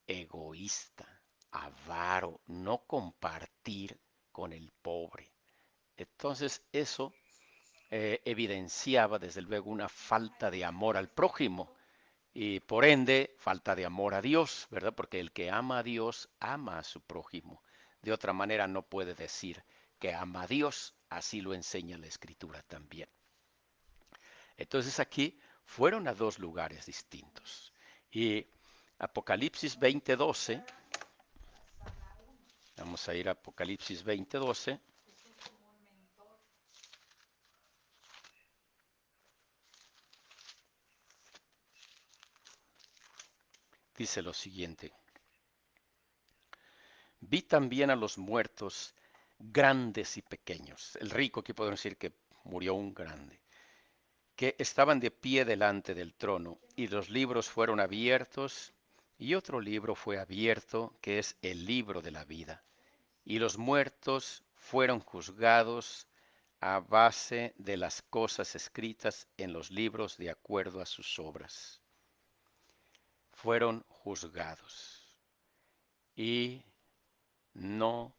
egoísta, avaro, no compartir con el pobre. Entonces eso evidenciaba desde luego una falta de amor al prójimo, y por ende falta de amor a Dios, ¿verdad? Porque el que ama a Dios ama a su prójimo. De otra manera no puede decir que ama a Dios, así lo enseña la Escritura también. Entonces aquí fueron a dos lugares distintos. Y Apocalipsis 20:12, vamos a ir a Apocalipsis 20:12, dice lo siguiente: vi también a los muertos, grandes y pequeños. El rico, aquí podemos decir que murió un grande, que estaban de pie delante del trono, y los libros fueron abiertos, y otro libro fue abierto, que es el libro de la vida. Y los muertos fueron juzgados a base de las cosas escritas en los libros de acuerdo a sus obras. Fueron juzgados y no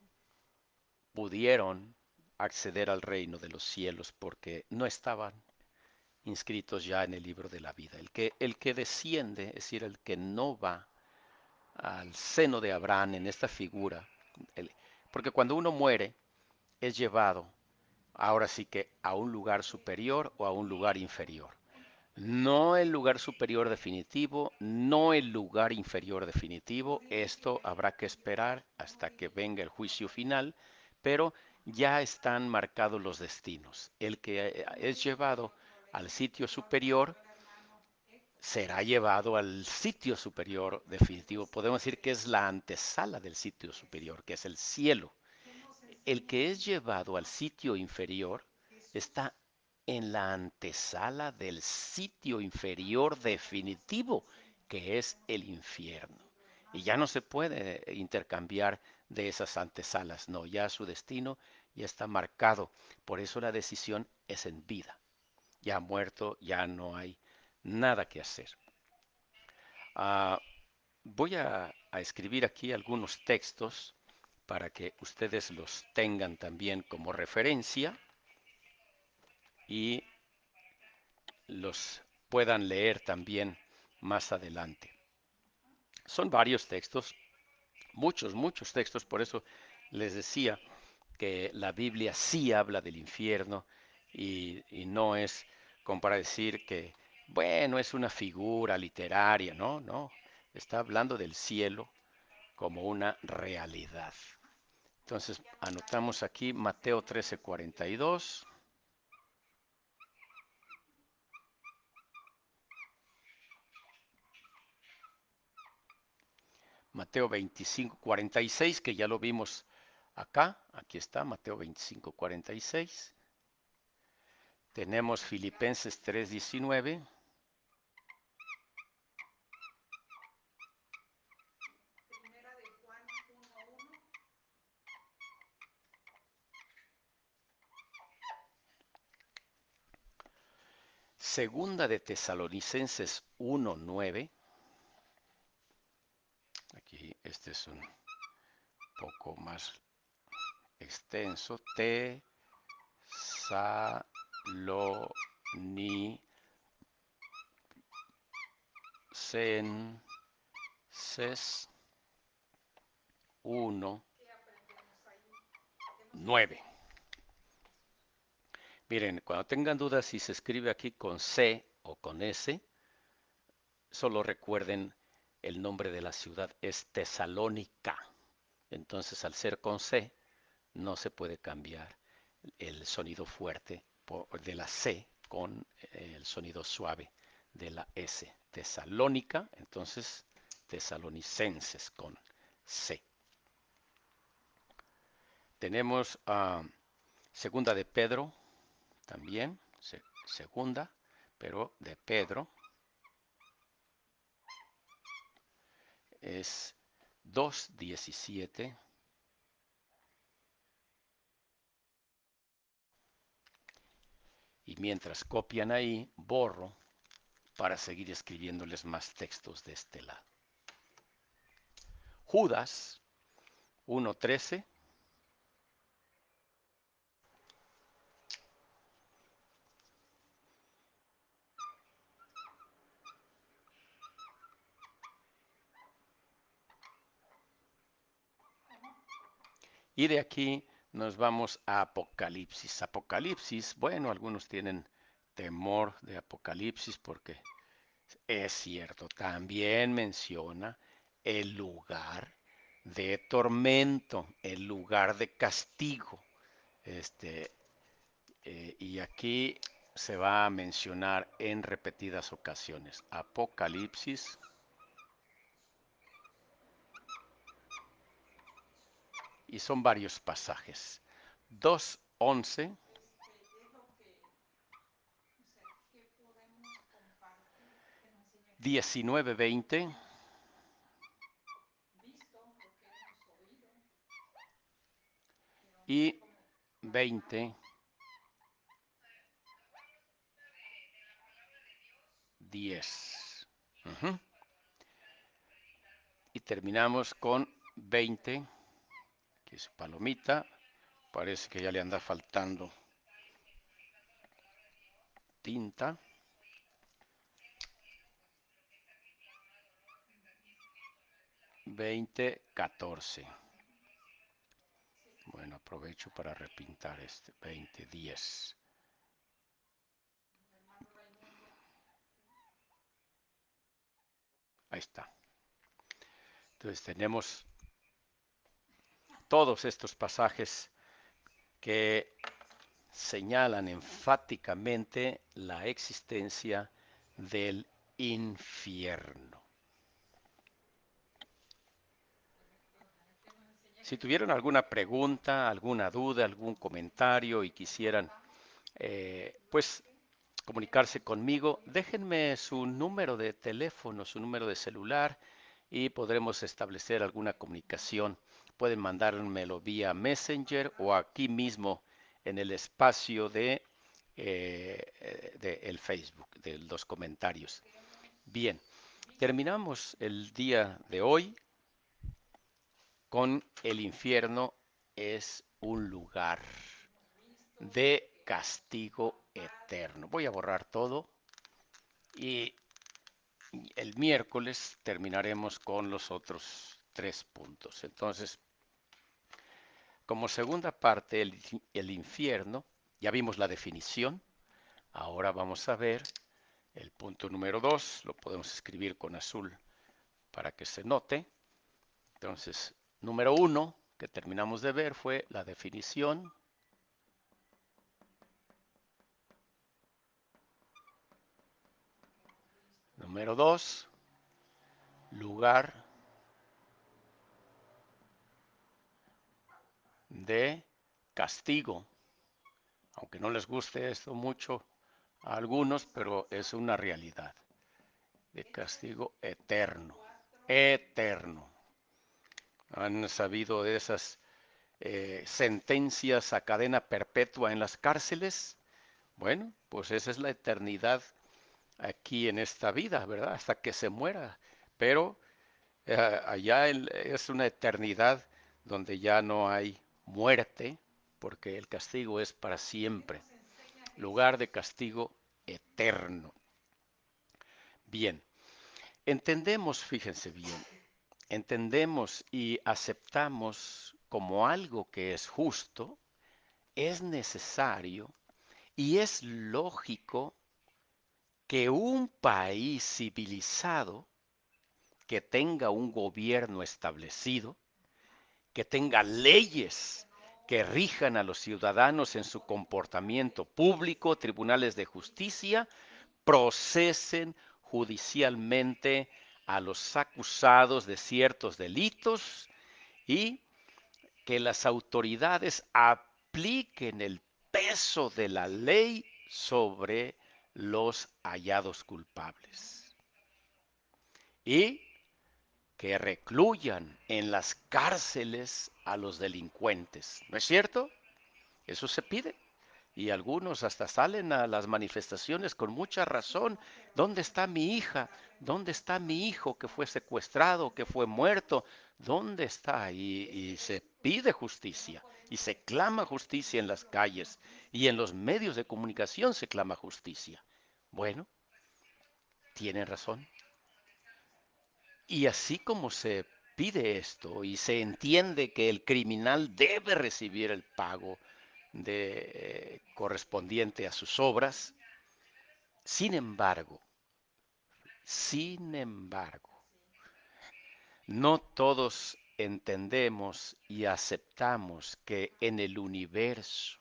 pudieron acceder al reino de los cielos porque no estaban inscritos ya en el libro de la vida. El que desciende, es decir, el que no va al seno de Abraham en esta figura, porque cuando uno muere es llevado ahora sí que a un lugar superior o a un lugar inferior. No el lugar superior definitivo, no el lugar inferior definitivo. Esto habrá que esperar hasta que venga el juicio final, pero ya están marcados los destinos. El que es llevado al sitio superior será llevado al sitio superior definitivo. Podemos decir que es la antesala del sitio superior, que es el cielo. El que es llevado al sitio inferior está en la antesala del sitio inferior definitivo, que es el infierno. Y ya no se puede intercambiar de esas antesalas, no, ya su destino ya está marcado. Por eso la decisión es en vida. Ya muerto, ya no hay nada que hacer. Ah, voy a escribir aquí algunos textos para que ustedes los tengan también como referencia y los puedan leer también más adelante. Son varios textos, muchos textos, por eso les decía que la Biblia sí habla del infierno, y no es como para decir que, bueno, es una figura literaria, no, no, está hablando del cielo como una realidad. Entonces anotamos aquí Mateo 13:42. Mateo 25:46, que ya lo vimos acá. Aquí está, Mateo 25:46. Tenemos Filipenses 3:19. Segunda de Tesalonicenses 1:9. Aquí este es un poco más extenso. Tesalonicenses 1:9. Miren, cuando tengan dudas si se escribe aquí con C o con S, solo recuerden el nombre de la ciudad es Tesalónica. Entonces, al ser con C, no se puede cambiar el sonido fuerte de la C con el sonido suave de la S. Tesalónica, entonces tesalonicenses con C. Tenemos segunda de Pedro también, segunda, pero de Pedro es 2:17. Y mientras copian ahí, borro para seguir escribiéndoles más textos de este lado. Judas 1:13. Y de aquí nos vamos a Apocalipsis. Apocalipsis, bueno, algunos tienen temor de Apocalipsis porque es cierto, también menciona el lugar de tormento, el lugar de castigo. Este, y aquí se va a mencionar en repetidas ocasiones. Apocalipsis, y son varios pasajes. 2:11, 19:20 y 20:10. Uh-huh. Y terminamos con 20, que es palomita. Parece que ya le anda faltando tinta. 20:14. Bueno, aprovecho para repintar este 20:10. Ahí está. Entonces tenemos todos estos pasajes que señalan enfáticamente la existencia del infierno. Si tuvieran alguna pregunta, alguna duda, algún comentario y quisieran pues comunicarse conmigo, déjenme su número de teléfono, su número de celular y podremos establecer alguna comunicación. Pueden mandármelo vía Messenger o aquí mismo en el espacio de el Facebook, de los comentarios. Bien, terminamos el día de hoy con el infierno es un lugar de castigo eterno. Voy a borrar todo y el miércoles terminaremos con los otros 3 puntos. Entonces, como segunda parte, el infierno Ya vimos la definición. Ahora vamos a ver el punto número 2. Lo podemos escribir con azul para que se note. Entonces, número 1 que terminamos de ver fue la definición. Número 2, lugar de castigo. Aunque no les guste esto mucho a algunos, pero es una realidad. De castigo eterno. Eterno. Han sabido de esas sentencias a cadena perpetua en las cárceles. Bueno, pues esa es la eternidad aquí en esta vida, ¿verdad? Hasta que se muera. Pero allá es una eternidad donde ya no hay muerte, porque el castigo es para siempre. Lugar de castigo eterno. Bien, entendemos, fíjense bien, entendemos y aceptamos como algo que es justo, es necesario y es lógico que un país civilizado que tenga un gobierno establecido, que tenga leyes que rijan a los ciudadanos en su comportamiento público, tribunales de justicia, procesen judicialmente a los acusados de ciertos delitos y que las autoridades apliquen el peso de la ley sobre los hallados culpables y que recluyan en las cárceles a los delincuentes. ¿No es cierto? Eso se pide. Y algunos hasta salen a las manifestaciones con mucha razón. ¿Dónde está mi hija? ¿Dónde está mi hijo que fue secuestrado, que fue muerto? ¿Dónde está? Y se pide justicia. Y se clama justicia en las calles. Y en los medios de comunicación se clama justicia. Bueno, tienen razón. Y así como se pide esto y se entiende que el criminal debe recibir el pago correspondiente a sus obras, sin embargo, sin embargo, no todos entendemos y aceptamos que en el universo,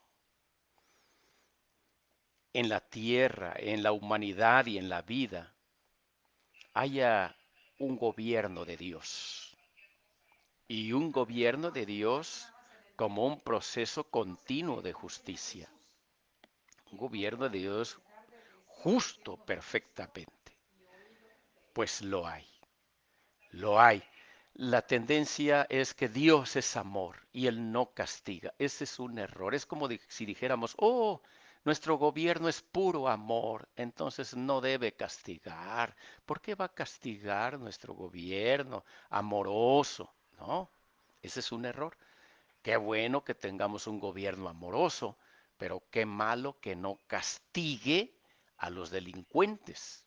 en la tierra, en la humanidad y en la vida, haya un gobierno de Dios. Y un gobierno de Dios como un proceso continuo de justicia. Un gobierno de Dios justo perfectamente. Pues lo hay, lo hay. La tendencia es que Dios es amor y Él no castiga. Ese es un error. Es como si dijéramos, oh, nuestro gobierno es puro amor, entonces no debe castigar. ¿Por qué va a castigar nuestro gobierno amoroso? No, ese es un error. Qué bueno que tengamos un gobierno amoroso, pero qué malo que no castigue a los delincuentes,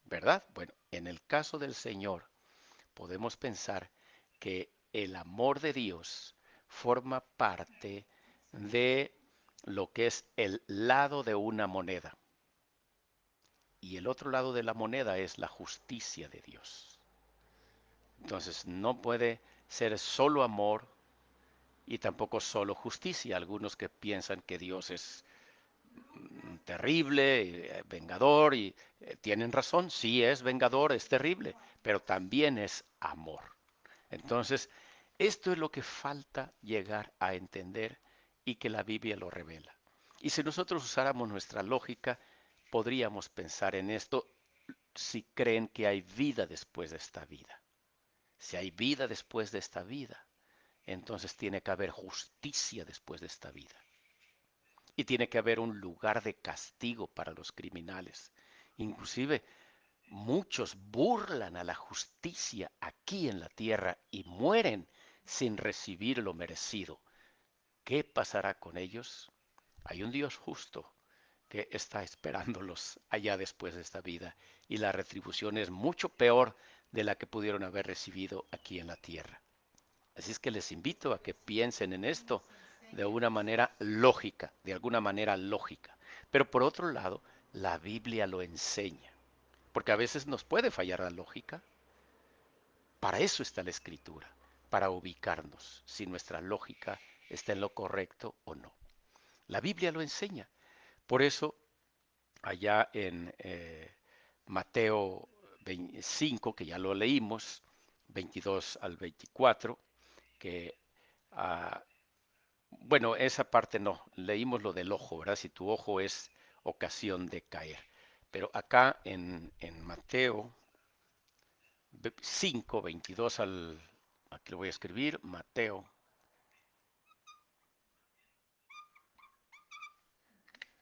¿verdad? Bueno, en el caso del Señor, podemos pensar que el amor de Dios forma parte de lo que es el lado de una moneda. Y el otro lado de la moneda es la justicia de Dios. Entonces, no puede ser solo amor y tampoco solo justicia. Algunos que piensan que Dios es terrible, vengador, y tienen razón, sí es vengador, es terrible, pero también es amor. Entonces, esto es lo que falta llegar a entender y que la Biblia lo revela. Y si nosotros usáramos nuestra lógica, podríamos pensar en esto si creen que hay vida después de esta vida. Si hay vida después de esta vida, entonces tiene que haber justicia después de esta vida. Y tiene que haber un lugar de castigo para los criminales. Inclusive muchos burlan a la justicia aquí en la tierra y mueren sin recibir lo merecido. ¿Qué pasará con ellos? Hay un Dios justo que está esperándolos allá después de esta vida y la retribución es mucho peor de la que pudieron haber recibido aquí en la tierra. Así es que les invito a que piensen en esto de una manera lógica, de alguna manera lógica. Pero por otro lado, la Biblia lo enseña, porque a veces nos puede fallar la lógica. Para eso está la escritura, para ubicarnos si nuestra lógica está en lo correcto o no. La Biblia lo enseña. Por eso, allá en Mateo 5, que ya lo leímos, 22 al 24, que, ah, bueno, esa parte no, leímos lo del ojo, ¿verdad? Si tu ojo es ocasión de caer. Pero acá en Mateo 5, 22 al, aquí lo voy a escribir, Mateo,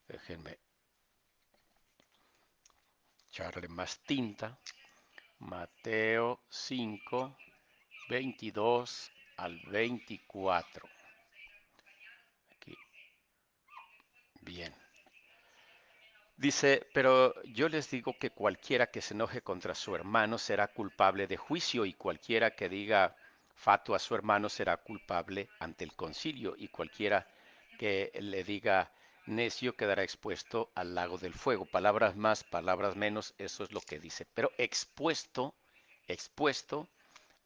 déjenme echarle más tinta, Mateo 5, 22 al 24. Aquí, bien. Dice, pero yo les digo que cualquiera que se enoje contra su hermano será culpable de juicio y cualquiera que diga fato a su hermano será culpable ante el concilio y cualquiera que le diga necio quedará expuesto al lago del fuego. Palabras más, palabras menos, eso es lo que dice. Pero expuesto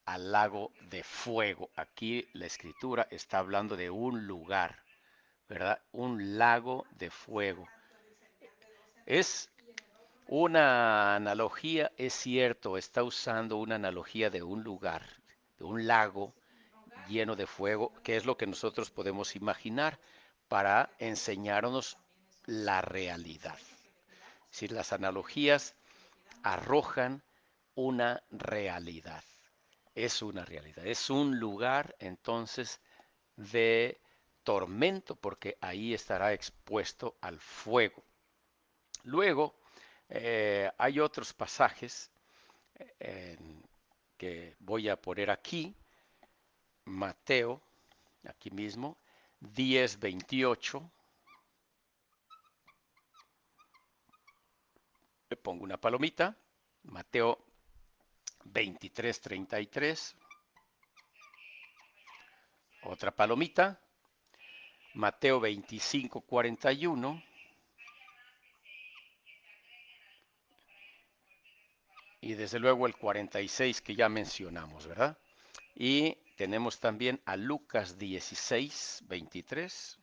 al lago de fuego. Aquí la escritura está hablando de un lugar, ¿verdad? Un lago de fuego. Es una analogía, es cierto, está usando una analogía de un lugar, de un lago lleno de fuego, que es lo que nosotros podemos imaginar para enseñarnos la realidad. Si las analogías arrojan una realidad, es una realidad, es un lugar entonces de tormento, porque ahí estará expuesto al fuego. Luego, hay otros pasajes eh, que voy a poner aquí, Mateo, aquí mismo, 10:28, le pongo una palomita, Mateo 23:33, otra palomita, Mateo 25:41 y desde luego el 46 que ya mencionamos, ¿verdad? Y tenemos también a Lucas 16:23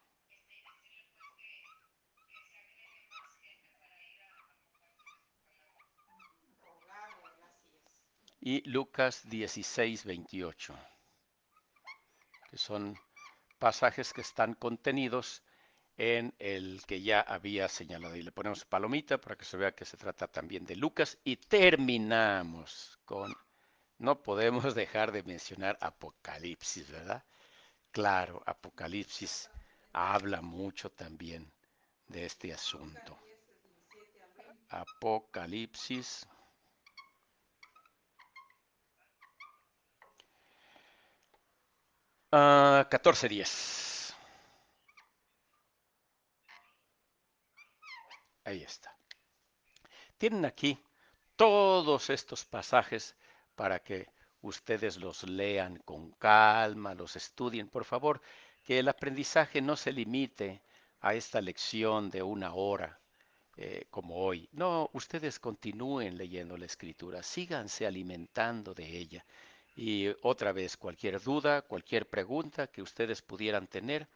y Lucas 16:28, que son pasajes que están contenidos en el que ya había señalado. Y le ponemos palomita para que se vea que se trata también de Lucas. Y terminamos con, no podemos dejar de mencionar Apocalipsis, ¿verdad? Claro, Apocalipsis habla mucho también de este asunto. Apocalipsis 14:10. Ahí está. Tienen aquí todos estos pasajes para que ustedes los lean con calma, los estudien. Por favor, que el aprendizaje no se limite a esta lección de una hora como hoy. No, ustedes continúen leyendo la escritura, síganse alimentando de ella. Y otra vez, cualquier duda, cualquier pregunta que ustedes pudieran tener,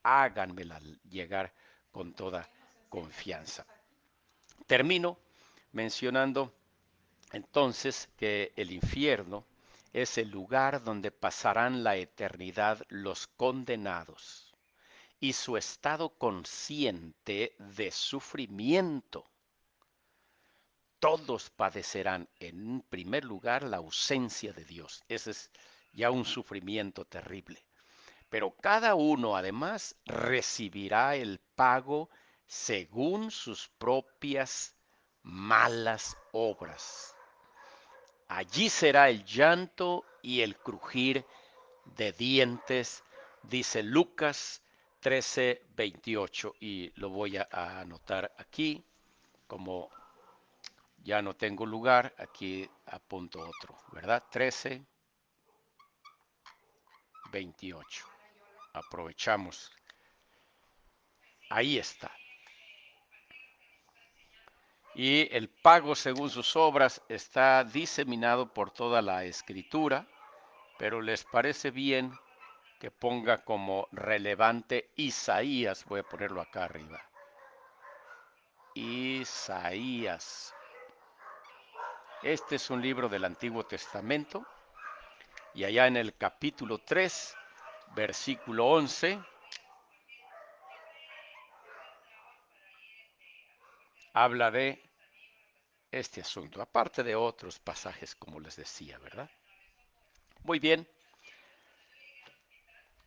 háganmela llegar con toda confianza. Termino mencionando entonces que el infierno es el lugar donde pasarán la eternidad los condenados y su estado consciente de sufrimiento. Todos padecerán en primer lugar la ausencia de Dios. Ese es ya un sufrimiento terrible. Pero cada uno además recibirá el pago según sus propias malas obras. Allí será el llanto y el crujir de dientes, dice Lucas 13:28. Y lo voy a anotar aquí, como ya no tengo lugar, aquí apunto otro, ¿verdad? 13:28. Aprovechamos Ahí está. Y el pago según sus obras está diseminado por toda la escritura, pero les parece bien que ponga como relevante Isaías, voy a ponerlo acá arriba. Isaías. Este es un libro del Antiguo Testamento y allá en el capítulo 3, versículo 11, habla de este asunto, aparte de otros pasajes como les decía, ¿verdad? Muy bien,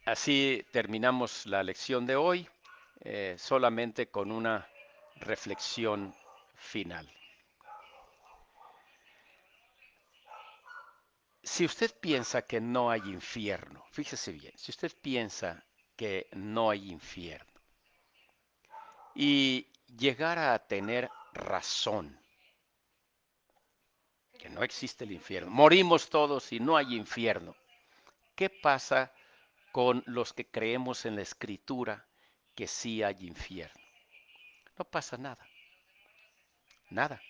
así terminamos la lección de hoy, solamente con una reflexión final. Si usted piensa que no hay infierno, fíjese bien, si usted piensa que no hay infierno y llegara a tener razón, que no existe el infierno, morimos todos y no hay infierno, ¿qué pasa con los que creemos en la escritura que sí hay infierno? No pasa nada, nada.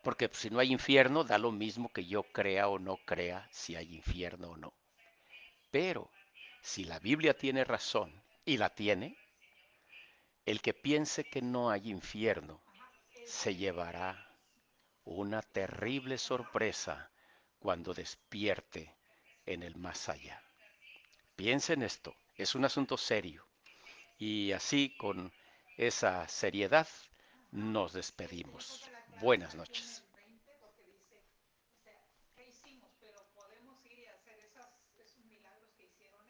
Porque si no hay infierno, da lo mismo que yo crea o no crea si hay infierno o no. Pero si la Biblia tiene razón, y la tiene, el que piense que no hay infierno se llevará una terrible sorpresa cuando despierte en el más allá. Piensa en esto, es un asunto serio. Y así, con esa seriedad, nos despedimos. Buenas noches.